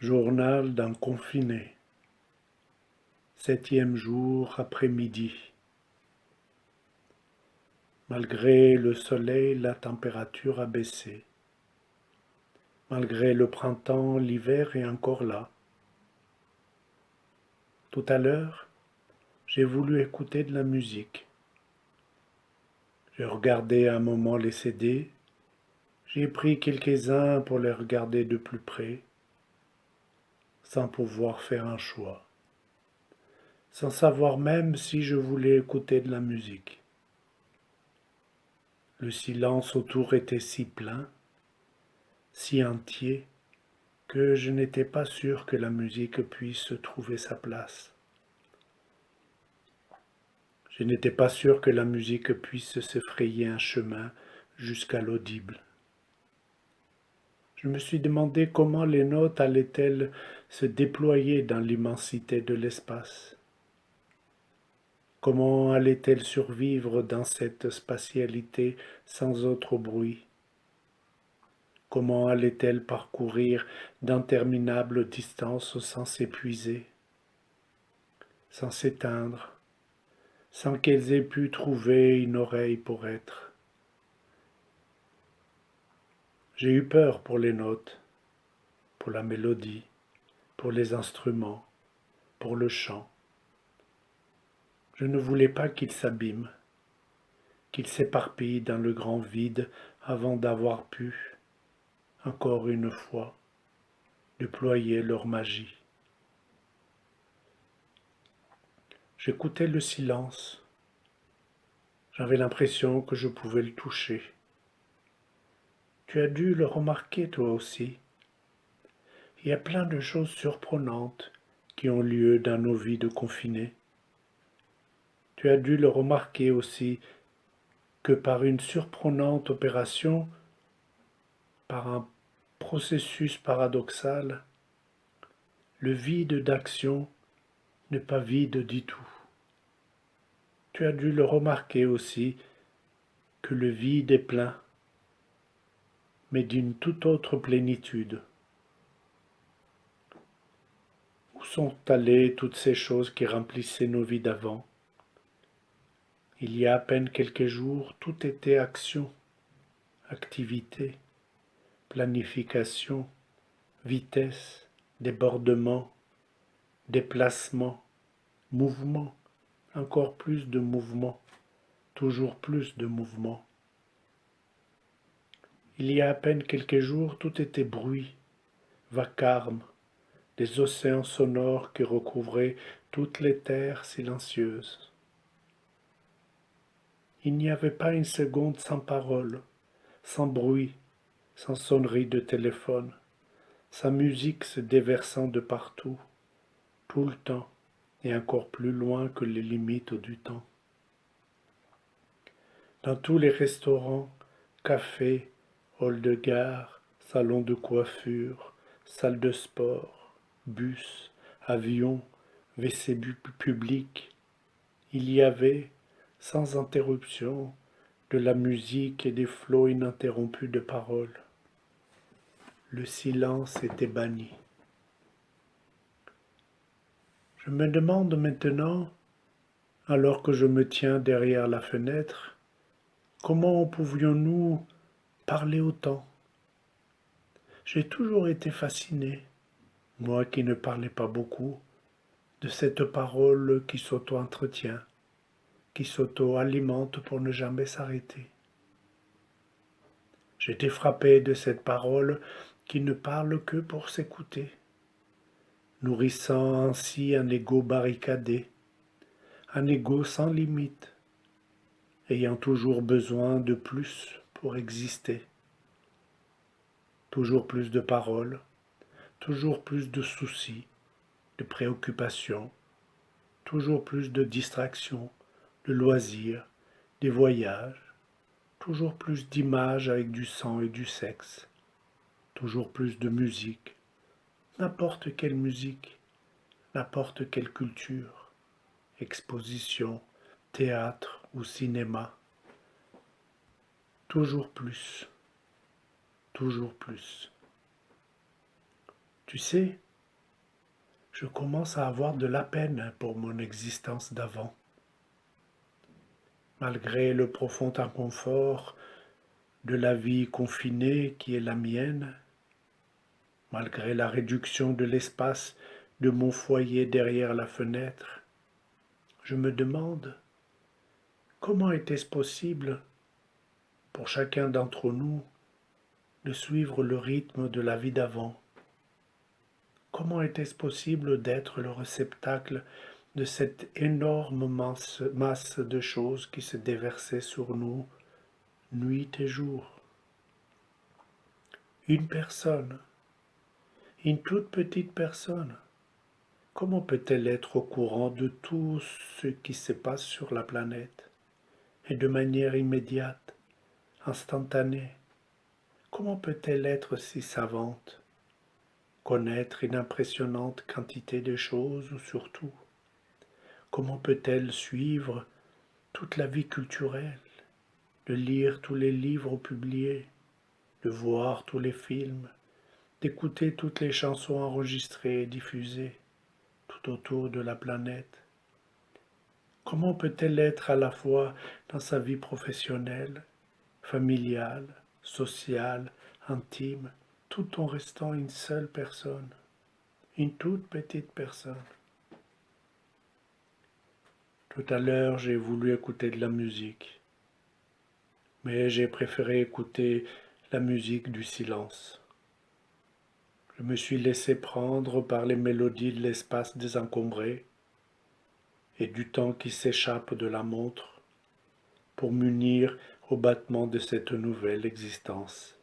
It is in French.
Journal d'un confiné. 7e jour après-midi. Malgré le soleil, la température a baissé. Malgré le printemps, l'hiver est encore là. Tout à l'heure, j'ai voulu écouter de la musique. J'ai regardé un moment les CD. J'ai pris quelques-uns pour les regarder de plus près, sans pouvoir faire un choix, sans savoir même si je voulais écouter de la musique. Le silence autour était si plein, si entier, que je n'étais pas sûr que la musique puisse trouver sa place. Je n'étais pas sûr que la musique puisse se frayer un chemin jusqu'à l'audible. Je me suis demandé comment les notes allaient-elles se déployer dans l'immensité de l'espace. Comment allait-elle survivre dans cette spatialité sans autre bruit? Comment allait-elle parcourir d'interminables distances sans s'épuiser, sans s'éteindre, sans qu'elles aient pu trouver une oreille pour être? J'ai eu peur pour les notes, pour la mélodie, pour les instruments, pour le chant. Je ne voulais pas qu'ils s'abîment, qu'ils s'éparpillent dans le grand vide avant d'avoir pu, encore une fois, déployer leur magie. J'écoutais le silence. J'avais l'impression que je pouvais le toucher. Tu as dû le remarquer toi aussi. Il y a plein de choses surprenantes qui ont lieu dans nos vies de confinés. Tu as dû le remarquer aussi que par une surprenante opération, par un processus paradoxal, le vide d'action n'est pas vide du tout. Tu as dû le remarquer aussi que le vide est plein, mais d'une toute autre plénitude. Où sont allées toutes ces choses qui remplissaient nos vies d'avant? Il y a à peine quelques jours, tout était action, activité, planification, vitesse, débordement, déplacement, mouvement, encore plus de mouvement, toujours plus de mouvement. Il y a à peine quelques jours, tout était bruit, vacarme, des océans sonores qui recouvraient toutes les terres silencieuses. Il n'y avait pas une seconde sans parole, sans bruit, sans sonnerie de téléphone, sa musique se déversant de partout, tout le temps, et encore plus loin que les limites du temps. Dans tous les restaurants, cafés, halls de gare, salons de coiffure, salles de sport, bus, avions, WC publics, il y avait, sans interruption, de la musique et des flots ininterrompus de paroles. Le silence était banni. Je me demande maintenant, alors que je me tiens derrière la fenêtre, comment pouvions-nous parler autant? J'ai toujours été fasciné, moi qui ne parlais pas beaucoup, de cette parole qui s'auto-entretient, qui s'auto-alimente pour ne jamais s'arrêter. J'étais frappé de cette parole qui ne parle que pour s'écouter, nourrissant ainsi un ego barricadé, un ego sans limite, ayant toujours besoin de plus pour exister. Toujours plus de paroles, toujours plus de soucis, de préoccupations, toujours plus de distractions, de loisirs, des voyages, toujours plus d'images avec du sang et du sexe, toujours plus de musique, n'importe quelle musique, n'importe quelle culture, exposition, théâtre ou cinéma, toujours plus, toujours plus. Tu sais, Je commence à avoir de la peine pour mon existence d'avant. Malgré le profond inconfort de la vie confinée qui est la mienne, malgré la réduction de l'espace de mon foyer derrière la fenêtre, je me demande comment était-ce possible pour chacun d'entre nous de suivre le rythme de la vie d'avant. Comment était-ce possible d'être le réceptacle de cette énorme masse de choses qui se déversaient sur nous, nuit et jour? Une personne, une toute petite personne, comment peut-elle être au courant de tout ce qui se passe sur la planète et de manière immédiate, instantanée? Comment peut-elle être si savante, connaître une impressionnante quantité de choses ou surtout, comment peut-elle suivre toute la vie culturelle, de lire tous les livres publiés, de voir tous les films, d'écouter toutes les chansons enregistrées et diffusées tout autour de la planète? Comment peut-elle être à la fois dans sa vie professionnelle, familiale, sociale, intime, tout en restant une seule personne, une toute petite personne? Tout à l'heure, j'ai voulu écouter de la musique, mais j'ai préféré écouter la musique du silence. Je me suis laissé prendre par les mélodies de l'espace désencombré et du temps qui s'échappe de la montre pour m'unir au battement de cette nouvelle existence.